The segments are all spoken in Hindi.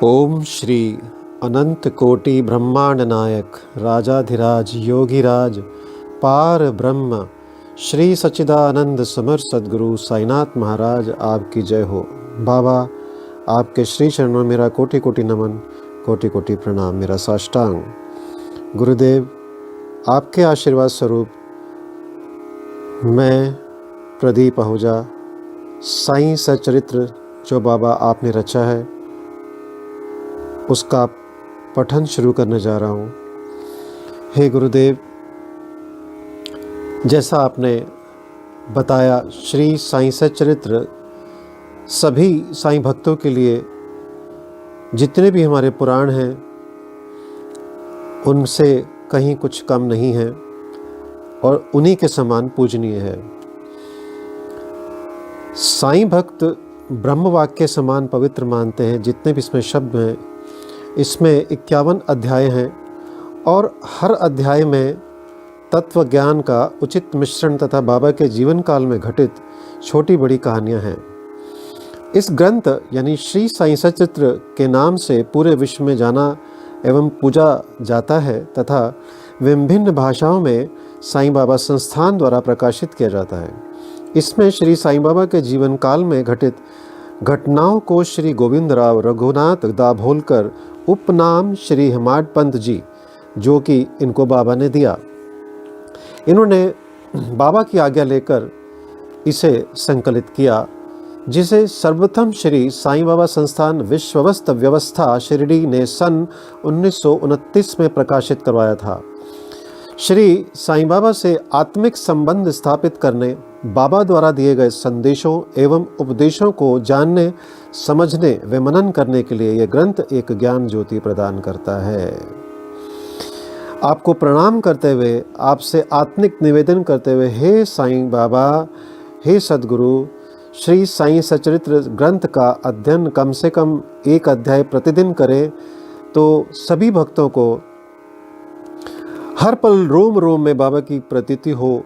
ओम श्री अनंत कोटि ब्रह्मांड नायक राजाधिराज योगीराज पार ब्रह्म श्री सच्चिदानंद समर सद्गुरु साईनाथ महाराज आपकी जय हो। बाबा आपके श्री चरणों मेरा कोटि कोटि नमन, कोटि कोटि प्रणाम, मेरा साष्टांग। गुरुदेव आपके आशीर्वाद स्वरूप मैं प्रदीप आहूजा साईं सच्चरित्र जो बाबा आपने रचा है उसका पठन शुरू करने जा रहा हूँ। हे गुरुदेव, जैसा आपने बताया श्री साईं सच्चरित्र सभी साईं भक्तों के लिए जितने भी हमारे पुराण हैं उनसे कहीं कुछ कम नहीं है और उन्हीं के समान पूजनीय है। साईं भक्त ब्रह्म वाक्य के समान पवित्र मानते हैं। जितने भी इसमें शब्द हैं, इसमें 51 अध्याय हैं और हर अध्याय में तत्व ज्ञान का उचित मिश्रण तथा बाबा के जीवन काल में घटित छोटी बड़ी कहानियां हैं। इस ग्रंथ यानी श्री साईं सच्चरित्र के नाम से पूरे विश्व में जाना एवं पूजा जाता है तथा विभिन्न भाषाओं में साईं बाबा संस्थान द्वारा प्रकाशित किया जाता है। इसमें श्री साईं बाबा के जीवन काल में घटित घटनाओं को श्री गोविंदराव रघुनाथ दाभोलकर उपनाम श्री हेमाड पंत जी, जो कि इनको बाबा ने दिया, इन्होंने बाबा की आज्ञा लेकर इसे संकलित किया, जिसे सर्वप्रथम श्री साईं बाबा संस्थान विश्वस्त व्यवस्था शिरडी ने सन 1929 में प्रकाशित करवाया था। श्री साईं बाबा से आत्मिक संबंध स्थापित करने, बाबा द्वारा दिए गए संदेशों एवं उपदेशों को जानने, समझने व मनन करने के लिए यह ग्रंथ एक ज्ञान ज्योति प्रदान करता है। आपको प्रणाम करते हुए, आपसे आत्मिक निवेदन करते हुए, हे साईं बाबा, हे सद्गुरु, श्री साईं सच्चरित्र ग्रंथ का अध्ययन कम से कम एक अध्याय प्रतिदिन करें तो सभी भक्तों को हर पल रोम रोम में बाबा की प्रतीति हो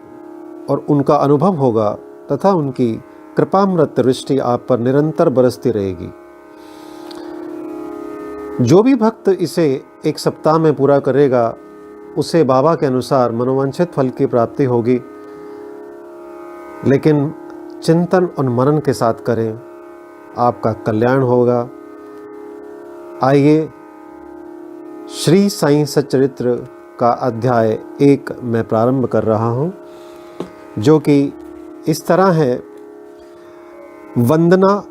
और उनका अनुभव होगा तथा उनकी कृपामृत दृष्टि आप पर निरंतर बरसती रहेगी। जो भी भक्त इसे एक सप्ताह में पूरा करेगा उसे बाबा के अनुसार मनोवांछित फल की प्राप्ति होगी, लेकिन चिंतन और मनन के साथ करें, आपका कल्याण होगा। आइए श्री साईं सच्चरित्र का अध्याय 1 मैं प्रारंभ कर रहा हूँ, जो कि इस तरह है। वंदना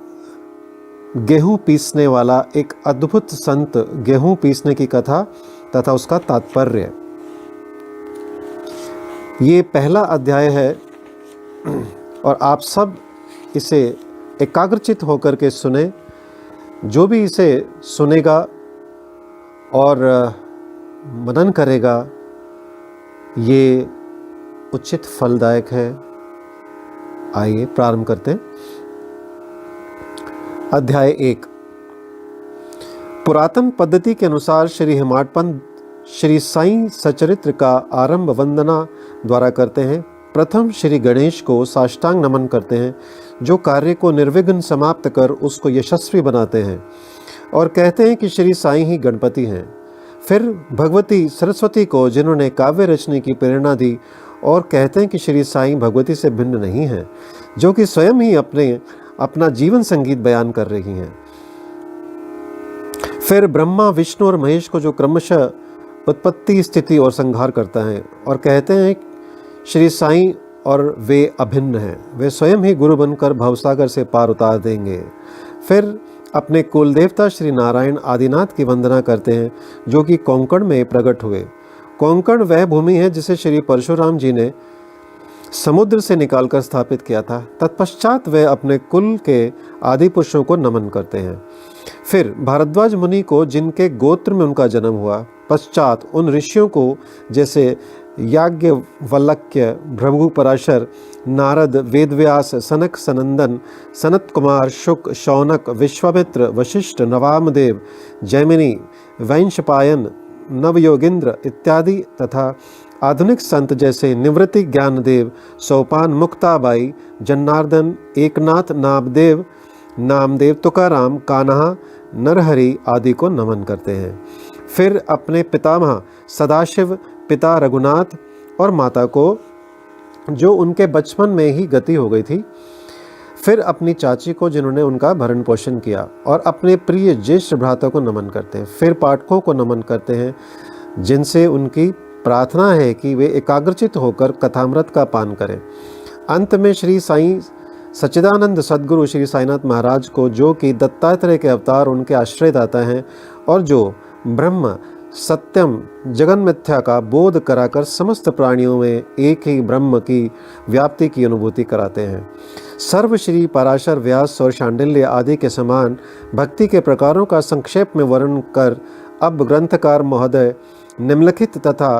गेहूं पीसने वाला एक अद्भुत संत गेहूं पीसने की कथा तथा उसका तात्पर्य। ये पहला अध्याय है और आप सब इसे एकाग्रचित होकर के सुने। जो भी इसे सुनेगा और मनन करेगा ये उचित फलदायक है। आइए प्रारंभ करते हैं। अध्याय 1। पुरातन पद्धति के अनुसार श्री हेमाड पंत श्री साईं सच्चरित्र का आरंभ वंदना द्वारा करते हैं। प्रथम श्री गणेश को साष्टांग नमन करते हैं, जो कार्य को निर्विघ्न समाप्त कर उसको यशस्वी बनाते हैं, और कहते हैं कि श्री साईं ही गणपति हैं। फिर भगवती सरस्वती को, जिन्होंने काव्य रचने की प्रेरणा दी, और कहते हैं कि श्री साईं भगवती से भिन्न नहीं हैं, जो कि स्वयं ही अपना जीवन संगीत बयान कर रही हैं। फिर ब्रह्मा, विष्णु और महेश को, जो क्रमशः उत्पत्ति, स्थिति और संहार करता है, और कहते हैं श्री साईं और वे अभिन्न हैं, वे स्वयं ही गुरु बनकर भवसागर से पार उतार देंगे। फिर अपने कुल देवता श्री नारायण आदिनाथ की वंदना करते हैं, जो कि कोंकण में प्रकट हुए। कोंकण वह भूमि है जिसे श्री परशुराम जी ने समुद्र से निकालकर स्थापित किया था। तत्पश्चात वे अपने कुल के आदि पुरुषों को नमन करते हैं। फिर भारद्वाज मुनि को, जिनके गोत्र में उनका जन्म हुआ। पश्चात उन ऋषियों को, जैसे याज्ञवल्क्य, भृगु, पराशर, नारद, वेदव्यास, सनक, सनंदन, सनत कुमार, शुक, शौनक, विश्वामित्र, वशिष्ठ, नवामदेव, जैमिनी, वैंशपायन, नवयोगिंद्र इत्यादि तथा आधुनिक संत जैसे निवृत्ति ज्ञानदेव, सोपान मुक्ताबाई, जन्नार्दन, एकनाथ नामदेव, नामदेव, तुकाराम, कान्हा, नरहरि आदि को नमन करते हैं। फिर अपने पितामह सदाशिव, पिता रघुनाथ और माता को, जो उनके बचपन में ही गति हो गई थी। फिर अपनी चाची को, जिन्होंने उनका भरण पोषण किया, और अपने प्रिय ज्येष्ठ भ्राता को नमन करते हैं। फिर पाठकों को नमन करते हैं, जिनसे उनकी प्रार्थना है कि वे एकाग्रचित होकर कथामृत का पान करें। अंत में श्री साईं सच्चिदानंद सद्गुरु श्री साईनाथ महाराज को, जो कि दत्तात्रेय के अवतार, उनके आश्रयदाता हैं और जो ब्रह्म सत्यम जगन मिथ्या का बोध कराकर समस्त प्राणियों में एक ही ब्रह्म की व्याप्ति की अनुभूति कराते हैं। सर्व श्री पराशर, व्यास और शांडिल्य आदि के समान भक्ति के प्रकारों का संक्षेप में वर्णन कर अब ग्रंथकार महोदय निम्नलिखित तथा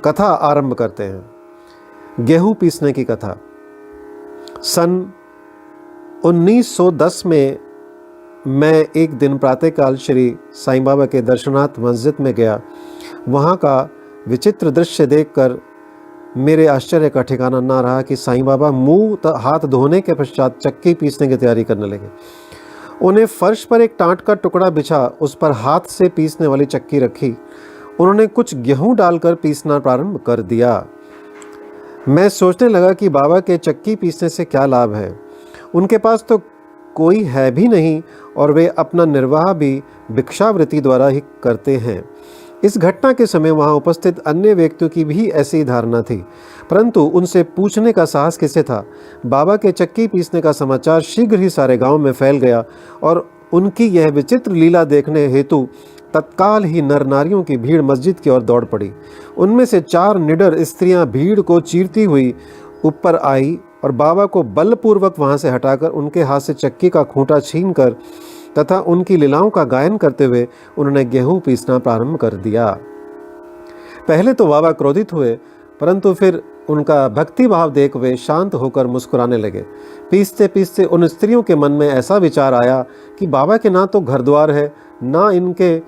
कथा आरंभ करते हैं। गेहूं पीसने की कथा। सन 1910 में मैं एक दिन प्रातःकाल श्री साईं बाबा के दर्शनार्थ मस्जिद में गया। वहाँ का विचित्र दृश्य देखकर मेरे आश्चर्य का ठिकाना ना रहा कि साईं बाबा मुंह हाथ धोने के पश्चात चक्की पीसने की तैयारी करने लगे। उन्हें फर्श पर एक टाट का टुकड़ा बिछा, उस पर हाथ से पीसने वाली चक्की रखी। उन्होंने कुछ गेहूं डालकर पीसना प्रारंभ कर दिया। मैं सोचने लगा कि बाबा के चक्की पीसने से क्या लाभ है। उनके पास तो कोई है भी नहीं और वे अपना निर्वाह भी भिक्षावृत्ति द्वारा ही करते हैं। इस घटना के समय वहां उपस्थित अन्य व्यक्तियों की भी ऐसी धारणा थी, परंतु उनसे पूछने का साहस किसे था। बाबा के चक्की पीसने का समाचार शीघ्र ही सारे गांव में फैल गया और उनकी यह विचित्र लीला देखने हेतु तत्काल ही नर नारियों की भीड़ मस्जिद की ओर दौड़ पड़ी। उनमें से 4 निडर स्त्रियां भीड़ को चीरती हुई ऊपर आई और बाबा को बलपूर्वक वहां से हटाकर उनके हाथ से चक्की का खूंटा छीनकर तथा उनकी लीलाओं का गायन करते हुए उन्होंने गेहूं पीसना प्रारंभ कर दिया। पहले तो बाबा क्रोधित हुए, परंतु फिर उनका भक्ति भाव देख वे शांत होकर मुस्कुराने लगे। पीसते पीसते उन स्त्रियों के मन में ऐसा विचार आया कि बाबा के ना तो घर द्वार है, ना इनके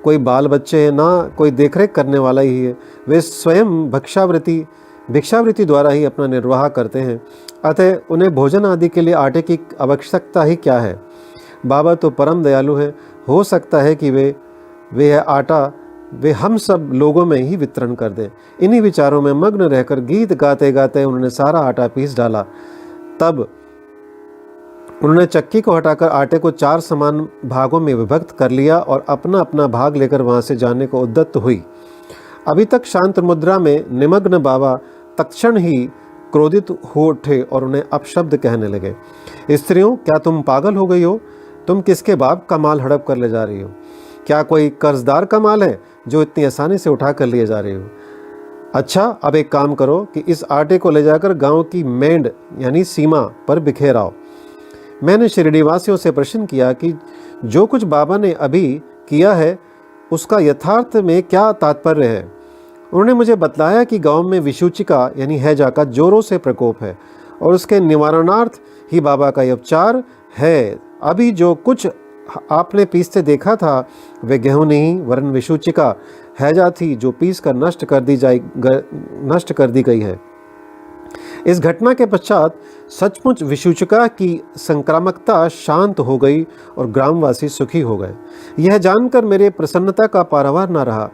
कोई बाल बच्चे हैं, ना कोई देखरेख करने वाला ही है। वे स्वयं भिक्षावृत्ति द्वारा ही अपना निर्वाह करते हैं, अतः उन्हें भोजन आदि के लिए आटे की आवश्यकता ही क्या है। बाबा तो परम दयालु हैं, हो सकता है कि वे यह आटा वे हम सब लोगों में ही वितरण कर दें। इन्हीं विचारों में मग्न रहकर गीत गाते गाते उन्होंने सारा आटा पीस डाला। तब उन्होंने चक्की को हटाकर आटे को 4 समान भागों में विभक्त कर लिया और अपना अपना भाग लेकर वहां से जाने को उद्यत हुई। अभी तक शांत मुद्रा में निमग्न बाबा तत्क्षण ही क्रोधित हो उठे और उन्हें अपशब्द कहने लगे। स्त्रियों, क्या तुम पागल हो गई हो? तुम किसके बाप का माल हड़प कर ले जा रही हो? क्या कोई कर्जदार का माल है जो इतनी आसानी से उठा कर लिए जा रही हो? अच्छा, अब एक काम करो कि इस आटे को ले जाकर गांव की मेंढ यानी सीमा पर बिखेराओ। मैंने शिरडी वासियों से प्रश्न किया कि जो कुछ बाबा ने अभी किया है उसका यथार्थ में क्या तात्पर्य है। उन्होंने मुझे बतलाया कि गांव में विषूचिका यानी हैजा का जोरों से प्रकोप है और उसके निवारणार्थ ही बाबा का यह उपचार है। अभी जो कुछ आपने पीसते देखा था वे गेहूं नहीं वरन विषूचिका हैजा थी, जो पीस कर नष्ट कर दी गई है। इस घटना के पश्चात सचमुच विषूचिका की संक्रामकता शांत हो गई और ग्रामवासी सुखी हो गए। यह जानकर मेरे प्रसन्नता का पारावार न रहा।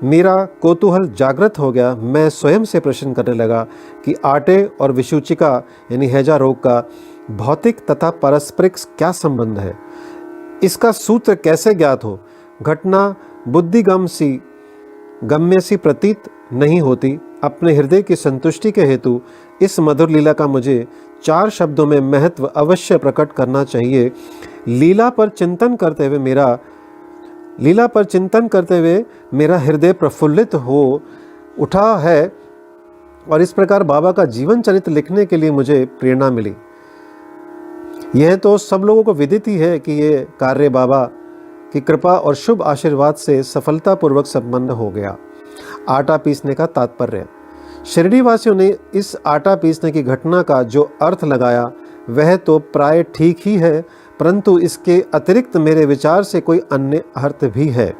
मेरा कौतूहल जागृत हो गया। मैं स्वयं से प्रश्न करने लगा कि आटे और विषूचिका यानी हैजा रोग का भौतिक तथा पारस्परिक क्या संबंध है, इसका सूत्र कैसे ज्ञात हो। घटना बुद्धिगम्य सी प्रतीत नहीं होती। अपने हृदय की संतुष्टि के हेतु इस मधुर लीला का मुझे 4 शब्दों में महत्व अवश्य प्रकट करना चाहिए। लीला पर चिंतन करते हुए मेरा हृदय प्रफुल्लित हो उठा है और इस प्रकार बाबा का जीवन चरित्र लिखने के लिए मुझे प्रेरणा मिली। यह तो सब लोगों को विदित ही है कि ये कार्य बाबा की कृपा और शुभ आशीर्वाद से सफलतापूर्वक संपन्न हो गया। आटा पीसने का तात्पर्य। शिरडी वासियों ने इस आटा पीसने की घटना का जो अर्थ लगाया वह तो प्राय ठीक ही है, परंतु इसके अतिरिक्त मेरे विचार से कोई अन्य अर्थ भी है।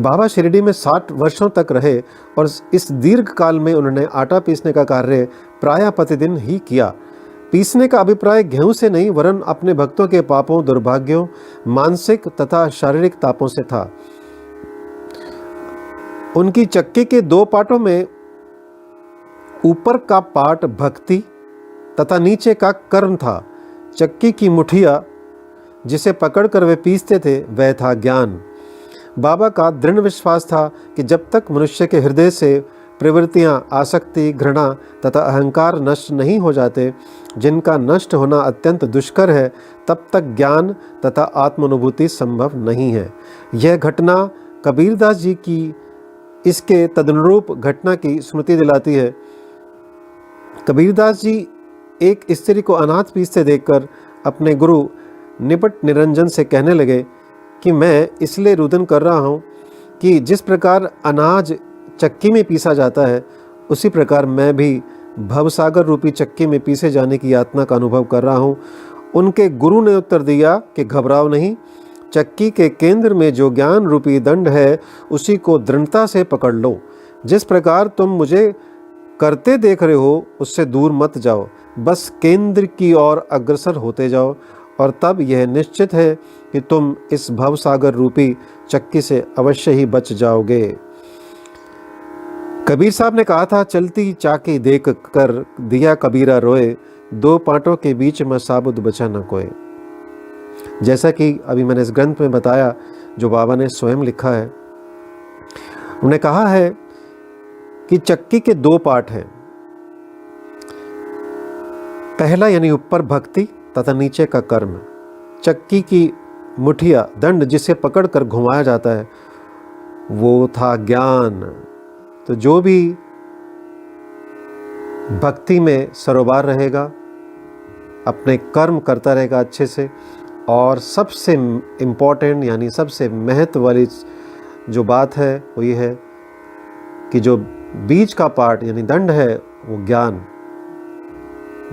बाबा शिरडी में 60 वर्षों तक रहे और इस दीर्घ काल में उन्होंने आटा पीसने का कार्य प्रायः प्रतिदिन ही किया। पीसने का अभिप्राय गेहूं से नहीं वरन अपने भक्तों के पापों, दुर्भाग्यों, मानसिक तथा शारीरिक तापों से था। उनकी चक्की के 2 पार्टों में ऊपर का पार्ट भक्ति तथा नीचे का कर्म था। चक्की की मुठिया जिसे पकड़कर वे पीसते थे वह था ज्ञान। बाबा का दृढ़ विश्वास था कि जब तक मनुष्य के हृदय से प्रवृत्तियां, आसक्ति, घृणा तथा अहंकार नष्ट नहीं हो जाते, जिनका नष्ट होना अत्यंत दुष्कर है, तब तक ज्ञान तथा आत्मानुभूति संभव नहीं है। यह घटना कबीरदास जी की इसके तदनुरूप घटना की स्मृति दिलाती है। कबीरदास जी एक स्त्री को अनाज पीसते देखकर अपने गुरु निपट निरंजन से कहने लगे कि मैं इसलिए रुदन कर रहा हूँ कि जिस प्रकार अनाज चक्की में पीसा जाता है, उसी प्रकार मैं भी भवसागर रूपी चक्की में पीसे जाने की यातना का अनुभव कर रहा हूँ। उनके गुरु ने उत्तर दिया कि घबराओ नहीं, चक्की के केंद्र में जो ज्ञान रूपी दंड है उसी को दृढ़ता से पकड़ लो। जिस प्रकार तुम मुझे करते देख रहे हो उससे दूर मत जाओ, बस केंद्र की ओर अग्रसर होते जाओ और तब यह निश्चित है कि तुम इस भवसागर रूपी चक्की से अवश्य ही बच जाओगे। कबीर साहब ने कहा था, चलती चाकी देख कर दिया कबीरा रोए, 2 पांटों के बीच में साबुत बचा न कोई। जैसा कि अभी मैंने इस ग्रंथ में बताया जो बाबा ने स्वयं लिखा है, उन्होंने कहा है कि चक्की के 2 पार्ट हैं। पहला यानी ऊपर भक्ति तथा नीचे का कर्म। चक्की की मुठिया, दंड जिसे पकड़कर घुमाया जाता है, वो था ज्ञान। तो जो भी भक्ति में सरोबार रहेगा, अपने कर्म करता रहेगा अच्छे से, और सबसे इम्पोर्टेंट यानी सबसे महत्व वाली जो बात है वो ये है कि जो बीच का पार्ट यानी दंड है, वो ज्ञान,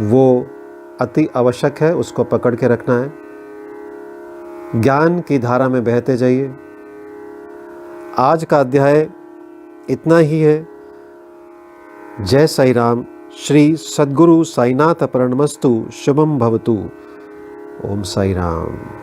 वो अति आवश्यक है, उसको पकड़ के रखना है। ज्ञान की धारा में बहते जाइए। आज का अध्याय इतना ही है। जय साई राम। श्री सद्गुरु साईनाथ प्रणमस्तु। शुभम भवतु। ओम साई राम।